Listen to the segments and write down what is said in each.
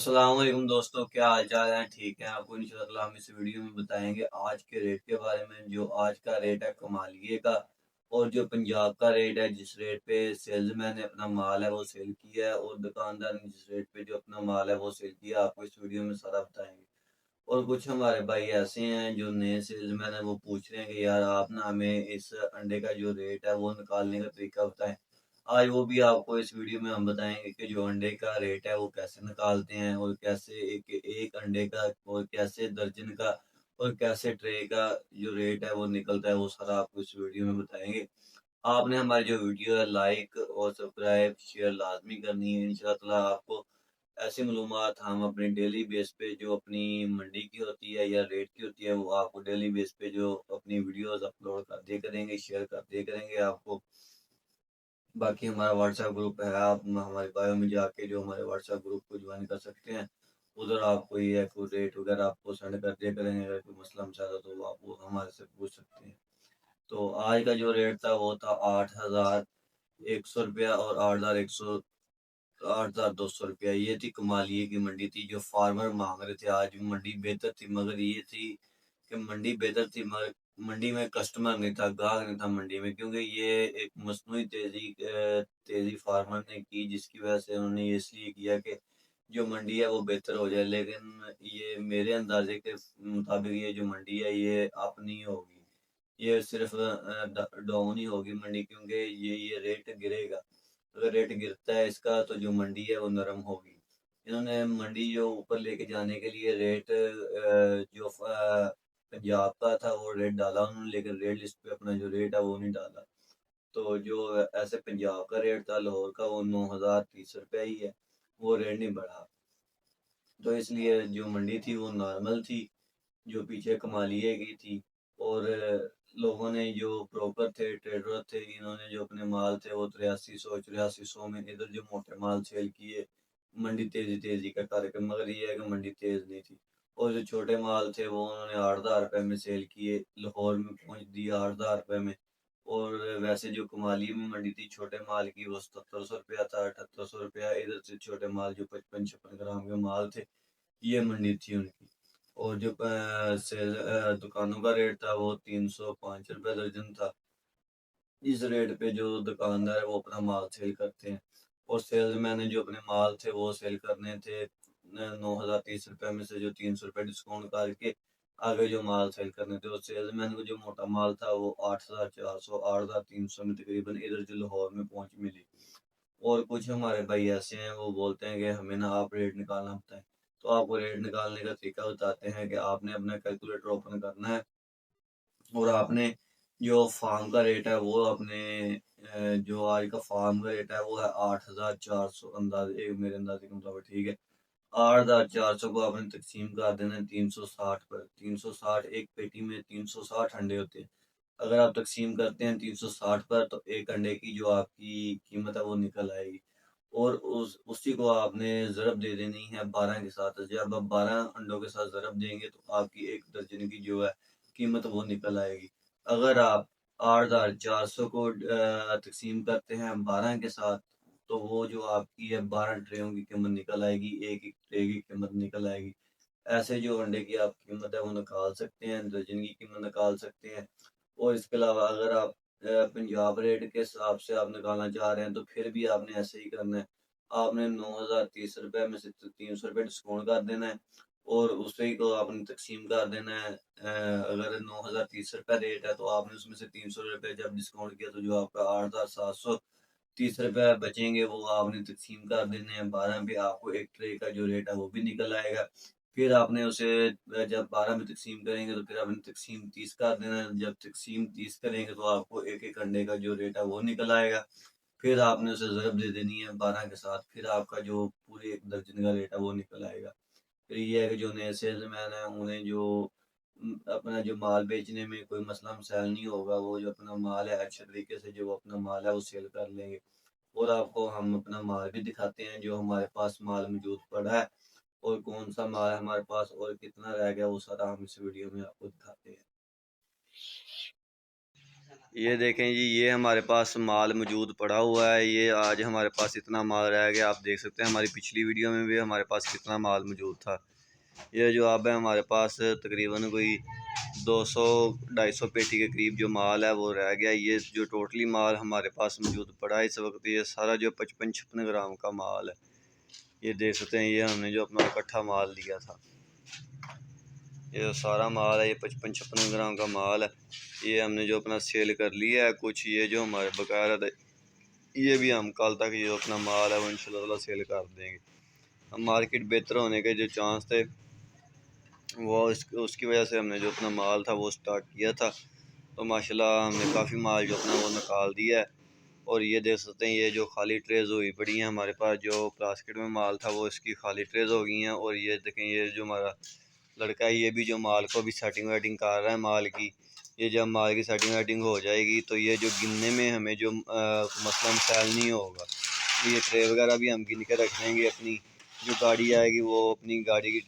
अस्सलाम वालेकुम दोस्तों, क्या हाल चाल है? ठीक है। आपको इंशाल्लाह हम इस वीडियो में बताएंगे आज के रेट के बारे में। जो आज का रेट है कमालिए का, और जो पंजाब का रेट है, जिस रेट पे सेल्समैन ने अपना माल है वो सेल किया है, और दुकानदार ने जिस रेट पे जो अपना माल है वो सेल किया है, आपको इस वीडियो में सारा बताएंगे। और कुछ हमारे भाई ऐसे हैं जो नए सेल्समैन है, वो पूछ रहे हैं कि यार आप ना हमें इस अंडे का जो रेट है वो निकालने का तरीका बताएं। आज वो भी आपको इस वीडियो में हम बताएंगे कि जो अंडे का रेट है वो कैसे निकालते हैं, और कैसे एक एक अंडे का, और कैसे दर्जन का, और कैसे ट्रे का जो रेट है वो निकलता है, वो सारा आपको इस वीडियो में बताएंगे। आपने हमारी जो वीडियो है लाइक और सब्सक्राइब शेयर लाजमी करनी है। इंशाल्लाह आपको ऐसी मालूमात हम अपनी डेली बेस पे जो अपनी मंडी की होती है या रेट की होती है, वो आपको डेली बेस पे जो अपनी वीडियोस अपलोड कर दिया करेंगे, शेयर कर दिया करेंगे आपको। बाकी हमारा व्हाट्सएप ग्रुप है, आप हमारे बायो में जाके जो हमारे व्हाट्सएप ग्रुप को ज्वाइन कर सकते हैं। उधर आपको ये रेट वगैरह आपको सेंड कर दिया करेंगे। अगर कोई मसला मसाला तो आप वो हमारे से पूछ सकते हैं। तो आज का जो रेट था वो था 8,100 रुपया और 8,200 रुपया। ये थी कमालिये की मंडी थी। जो फार्मर मांग रहे थे, आज मंडी बेहतर थी, मगर ये थी कि मंडी बेहतर थी मगर मंडी में कस्टमर नहीं था, ग्राहक नहीं था मंडी में, क्योंकि ये एक मसनूई तेजी फार्मर ने की, जिसकी वजह से उन्होंने ये इसलिए किया कि जो मंडी है वो बेहतर हो जाए। लेकिन ये मेरे अंदाजे के मुताबिक ये जो मंडी है ये अप नहीं होगी, ये सिर्फ डाउन ही होगी मंडी, क्योंकि ये रेट गिरेगा। अगर रेट गिरता है इसका तो जो मंडी है वो नरम होगी। इन्होंने मंडी जो ऊपर लेके जाने के लिए रेट जो पंजाब का था वो रेट डाला उन्होंने, लेकिन रेट लिस्ट पे अपना जो रेट है वो नहीं डाला। तो जो ऐसे पंजाब का रेट था लाहौर का, वो 9,030 रुपया ही है, वो रेट नहीं बढ़ा। तो इसलिए जो मंडी थी वो नॉर्मल थी, जो पीछे कमालिए की थी। और लोगों ने जो ब्रोकर थे, ट्रेडर थे, इन्होंने जो अपने माल थे वो 8300 8400 में इधर जो मोटे माल सेल किए, मंडी तेजी तेजी का कार्यक्रम, मगर ये है कि मंडी तेज नहीं थी। और जो छोटे माल थे वो उन्होंने 8,000 रुपये में सेल किए, लाहौर में पहुंच दिया 8,000 रुपये में। और वैसे जो कमाली में मंडी थी छोटे माल की, वो 700 रुपया था, 7,800 रुपया। इधर से छोटे माल जो 55 56 ग्राम के माल थे, ये मंडी थी उनकी। और जो दुकानों का रेट था वो 305 रुपये दर्जन था। इस रेट पे जो दुकानदार है वो अपना माल सेल करते हैं। और सेल्समैन ने जो अपने माल थे वो सेल करने थे 9,030 रुपये में से जो 300 रुपये डिस्काउंट करके आगे जो माल सेल करने थे। और सेल्समैन को जो मोटा माल था वो 8,400 8,300 में तकरीबन इधर जो लाहौर में पहुंच मिली। और कुछ हमारे भाई ऐसे हैं वो बोलते हैं कि हमें ना आप रेट निकालना बताएं। तो आपको रेट निकालने का तरीका बताते हैं कि आपने अपना कैलकुलेटर ओपन करना है, और आपने जो फार्म का रेट है वो अपने जो आज का फार्म का रेट है वो है 8,400, अंदाजे मेरे अंदाजे के मुताबिक, ठीक है। 8,400 को आपने तकसीम कर देना है 360 पर। 360 एक पेटी में 360 अंडे होते हैं। अगर आप तकसीम करते हैं 360 पर, तो एक अंडे की जो आपकी कीमत है वो निकल आएगी। और उसी को आपने ज़रब दे देनी है 12 के साथ। जब आप 12 अंडों के साथ ज़रब देंगे तो आपकी एक दर्जन की जो है कीमत वो निकल आएगी। अगर आप 8,400 को तकसीम करते हैं 12 के साथ, तो वो जो आपकी है 12 ट्रेयों की कीमत निकल आएगी, एक एक ट्रे की कीमत निकल आएगी। ऐसे जो अंडे की आप कीमत है वो निकाल सकते हैं, दर्जन की कीमत निकाल सकते हैं। और इसके अलावा अगर आप पंजाब रेट के हिसाब से आप निकालना चाह रहे हैं तो फिर भी आपने ऐसे ही करना है। आपने 9,030 रुपये में से 300 रुपये डिस्काउंट कर देना है, और उसी को आपने तकसीम कर देना है। अगर 9,030 रुपये रेट है तो आपने उसमें से 300 रुपये जब डिस्काउंट किया, तो जो आपका 8,730 रुपये बचेंगे वो आपने तकसीम कर देने हैं 12 पे। आपको एक ट्रे का जो रेट है वो भी निकल आएगा। फिर आपने उसे जब 12 में तकसीम करेंगे तो फिर आपने तकसीम 30 कर देना है। जब तकसीम 30 करेंगे तो आपको एक एक अंडे का जो रेट है वो निकल आएगा। फिर आपने उसे ज़रब दे देनी है 12 के साथ, फिर आपका जो पूरे एक दर्जन का रेट है वो निकल आएगा। फिर ये है कि जो नए सेल्समैन हैं उन्हें जो अपना जो माल बेचने में कोई मसला मसाइल नहीं होगा। वो जो अपना माल है अच्छे तरीके से जो अपना माल है वो सेल कर लेंगे। और आपको हम अपना माल भी दिखाते हैं, जो हमारे पास माल मौजूद पड़ा है, और कौन सा माल है हमारे पास और कितना रह गया, वो सारा हम इस वीडियो में आपको दिखाते हैं। ये देखें जी, ये हमारे पास माल मौजूद पड़ा हुआ है। ये आज हमारे पास इतना माल रह गया, आप देख सकते हैं हमारी पिछली वीडियो में भी हमारे पास कितना माल मौजूद था। ये जो अब है हमारे पास तकरीबन कोई 200-250 पेटी के करीब जो माल है वो रह गया। ये जो टोटली माल हमारे पास मौजूद पड़ा है इस वक्त, ये सारा जो 55-56 ग्राम का माल है। ये देख सकते हैं, ये हमने जो अपना इकट्ठा माल लिया था, ये सारा माल है, ये 55-56 ग्राम का माल है। ये हमने जो अपना सेल कर लिया है। कुछ ये जो हमारे बकाया था, ये भी हम कल तक ये अपना माल है वो इंशाल्लाह सेल कर देंगे। हम मार्केट बेहतर होने के जो चांस थे वो उसकी वजह से हमने जो अपना माल था वो स्टार्ट किया था। तो माशाल्लाह हमने काफ़ी माल जो अपना वो निकाल दिया है। और ये देख सकते हैं, ये जो खाली ट्रेज हुई पड़ी हैं हमारे पास, जो प्लास्टिक में माल था वो इसकी खाली ट्रेज हो गई हैं। और ये देखें, ये जो हमारा लड़का है ये भी जो माल को भी सेटिंग वेटिंग कर रहा है माल की। ये जब माल की सेटिंग वेटिंग हो जाएगी तो ये जो गिनने में हमें जो मसला मसाइल नहीं होगा। ये ट्रे वगैरह भी हम गिन के रख लेंगे। अपनी जो गाड़ी आएगी वो अपनी गाड़ी की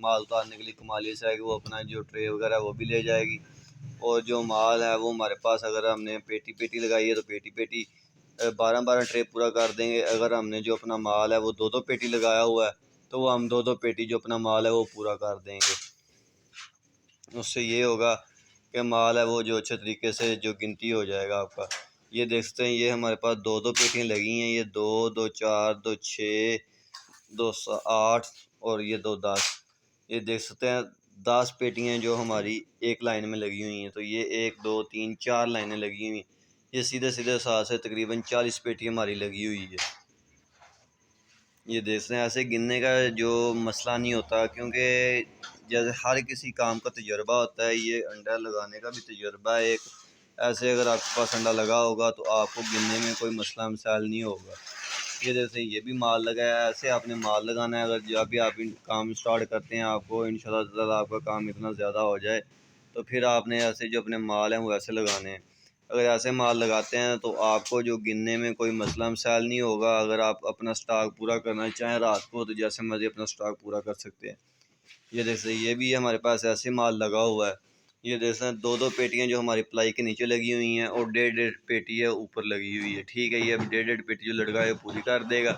माल उतारने के लिए कमाली से आएगी, वो अपना जो ट्रे वगैरह वो भी ले जाएगी। और जो माल है वो हमारे पास अगर हमने पेटी पेटी लगाई है तो पेटी पेटी 12-12 ट्रे पूरा कर देंगे। अगर हमने जो अपना माल है वो 2-2 पेटी लगाया हुआ है तो वो हम 2-2 पेटी जो अपना माल है वो पूरा कर देंगे। उससे ये होगा कि माल है वो जो अच्छे तरीके से जो गिनती हो जाएगा आपका। ये देख सकते हैं, ये हमारे पास 2-2 पेटियाँ लगी हैं। ये 2-2 4 2 6 2 8 और ये 2 10। ये देख सकते हैं 10 पेटियाँ जो हमारी एक लाइन में लगी हुई हैं। तो ये 1 2 3 4 लाइनें लगी हुई हैं। ये सीधे सीधे साथ से तकरीबन 40 पेटी हमारी लगी हुई है। ये देख रहे हैं, ऐसे गिनने का जो मसला नहीं होता, क्योंकि जैसे हर किसी काम का तजुर्बा होता है। ये अंडा लगाने का भी तजुर्बा है एक। ऐसे अगर आपके पास अंडा लगा होगा तो आपको गिनने में कोई मसला मसाइल नहीं होगा। ये जैसे ये भी माल लगाया है, ऐसे आपने माल लगाना है। अगर जब भी आप काम स्टार्ट करते हैं, आपको इंशाल्लाह ताला आपका काम इतना ज़्यादा हो जाए तो फिर आपने ऐसे जो अपने माल हैं वो ऐसे लगाने हैं। अगर ऐसे माल लगाते हैं तो आपको जो गिनने में कोई मसला मसाइल नहीं होगा। अगर आप अपना स्टॉक पूरा करना चाहें रात को तो जैसे मर्जी अपना स्टॉक पूरा कर सकते हैं। ये जैसे ये भी हमारे पास ऐसे माल लगा हुआ है। ये जैसे 2-2 पेटियाँ जो हमारी प्लाई के नीचे लगी हुई हैं और 1.5 पेटी है ऊपर लगी हुई है। ठीक है, ये अब 1.5 पेटी जो लड़का है पूरी कर देगा,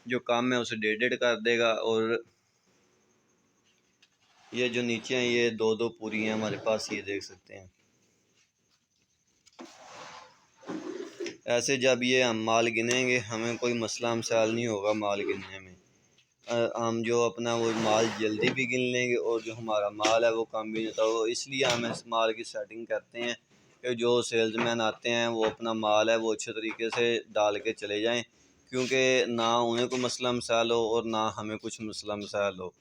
जो काम है उसे 1.5 कर देगा। और ये जो नीचे हैं ये 2-2 पूरी हैं हमारे पास, ये देख सकते हैं। ऐसे जब ये हम माल गिनेंगे हमें कोई मसला मसाइल नहीं होगा माल गिनने में। हम जो अपना वो माल जल्दी भी गिन लेंगे और जो हमारा माल है वो कम भी नहीं होता। वो इसलिए हम इस माल की सेटिंग करते हैं कि जो सेल्समैन आते हैं वो अपना माल है वो अच्छे तरीके से डाल के चले जाएं, क्योंकि ना उन्हें कोई मसला मसाइल हो और ना हमें कुछ मसला मसाइल हो।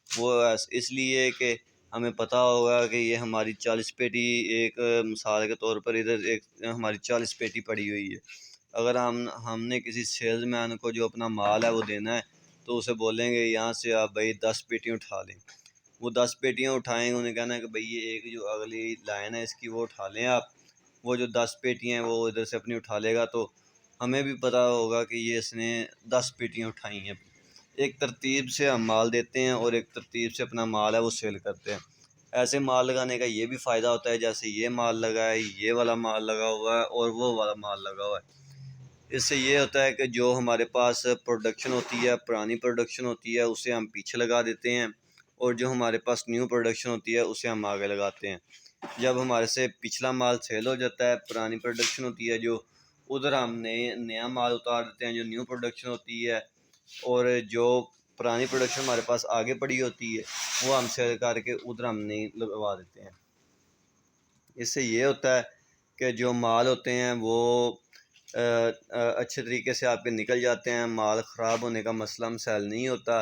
वो इसलिए कि हमें पता होगा कि ये हमारी 40 पेटी एक मिसाल के तौर पर इधर एक हमारी 40 पेटी पड़ी हुई है। अगर हमने किसी सेल्समैन को जो अपना माल है वो देना है तो उसे बोलेंगे यहाँ से आप भाई 10 पेटियाँ उठा लें। वो 10 पेटियाँ उठाएंगे, उन्हें कहना है कि भाई ये एक जो अगली लाइन है इसकी वो उठा लें आप। वो जो 10 पेटियाँ हैं वो इधर से अपनी उठा लेगा तो हमें भी पता होगा कि ये इसने 10 पेटियाँ उठाई हैं। एक तरतीब से हम माल देते हैं और एक तरतीब से अपना माल है वो सेल करते हैं। ऐसे माल लगाने का ये भी फ़ायदा होता है, जैसे ये माल लगा है, ये वाला माल लगा हुआ है और वो वाला माल लगा हुआ है। इससे ये होता है कि जो हमारे पास प्रोडक्शन होती है, पुरानी प्रोडक्शन होती है, उसे हम पीछे लगा देते हैं और जो हमारे पास न्यू प्रोडक्शन होती है उसे हम आगे लगाते हैं। जब हमारे से पिछला माल सेल हो जाता है, पुरानी प्रोडक्शन होती है जो, उधर हम नया माल उतार देते हैं जो न्यू प्रोडक्शन होती है। और जो पुरानी प्रोडक्शन हमारे पास आगे पड़ी होती है वो हम सेल करके उधर हम नई लगवा देते हैं। इससे ये होता है कि जो माल होते हैं वो अच्छे तरीके से आपके निकल जाते हैं। माल ख़राब होने का मसला मसाइल नहीं होता।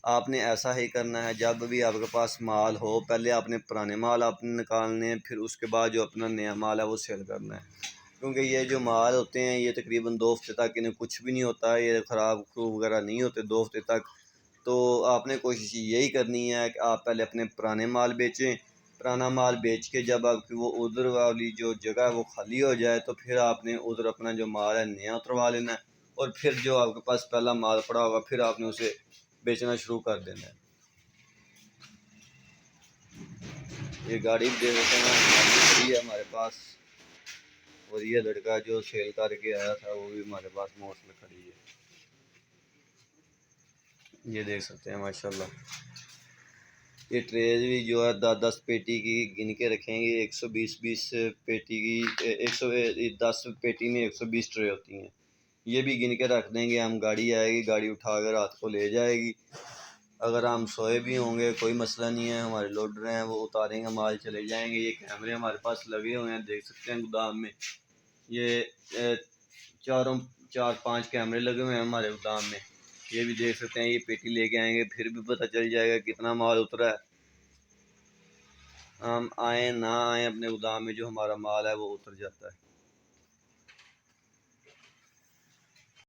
आपने ऐसा ही करना है, जब भी आपके पास माल हो पहले आपने पुराने माल आपने निकालने हैं, फिर उसके बाद जो अपना नया माल है वो सेल करना है। क्योंकि ये जो माल होते हैं ये तकरीबन 2 हफ्ते तक इन्हें कुछ भी नहीं होता, ये ख़राब खूब वगैरह नहीं होते 2 हफ्ते तक। तो आपने कोशिश यही करनी है कि आप पहले अपने पुराने माल बेचें। पुराना माल बेच के जब आपकी वो उधर वाली जो जगह है वो खाली हो जाए तो फिर आपने उधर अपना जो माल है नया उतरवा लेना है। और फिर जो आपके पास पहला माल पड़ा होगा फिर आपने उसे बेचना शुरू कर देना है। ये गाड़ी भी दे देते हैं, गाड़ी खड़ी है हमारे पास। और ये लड़का जो सेल करके आया था वो भी हमारे पास मोटर खड़ी है। ये देख सकते हैं माशाल्लाह। ये ट्रेज भी जो है 10 पेटी की गिन के रखेंगे। 120 पेटी की 110 पेटी में 120 ट्रे होती हैं। ये भी गिन के रख देंगे हम। गाड़ी आएगी, गाड़ी उठा कर रात को ले जाएगी। अगर हम सोए भी होंगे कोई मसला नहीं है, हमारे लोडर हैं वो उतारेंगे माल, चले जाएंगे। ये कैमरे हमारे पास लगे हुए हैं, देख सकते हैं गोदाम में। ये चार 5 कैमरे लगे हुए हैं हमारे गोदाम में। ये भी देख सकते हैं। ये पेटी लेके आएंगे फिर भी पता चल जाएगा कितना माल उतरा है। हम आए ना आए, अपने गोदाम में जो हमारा माल है वो उतर जाता है।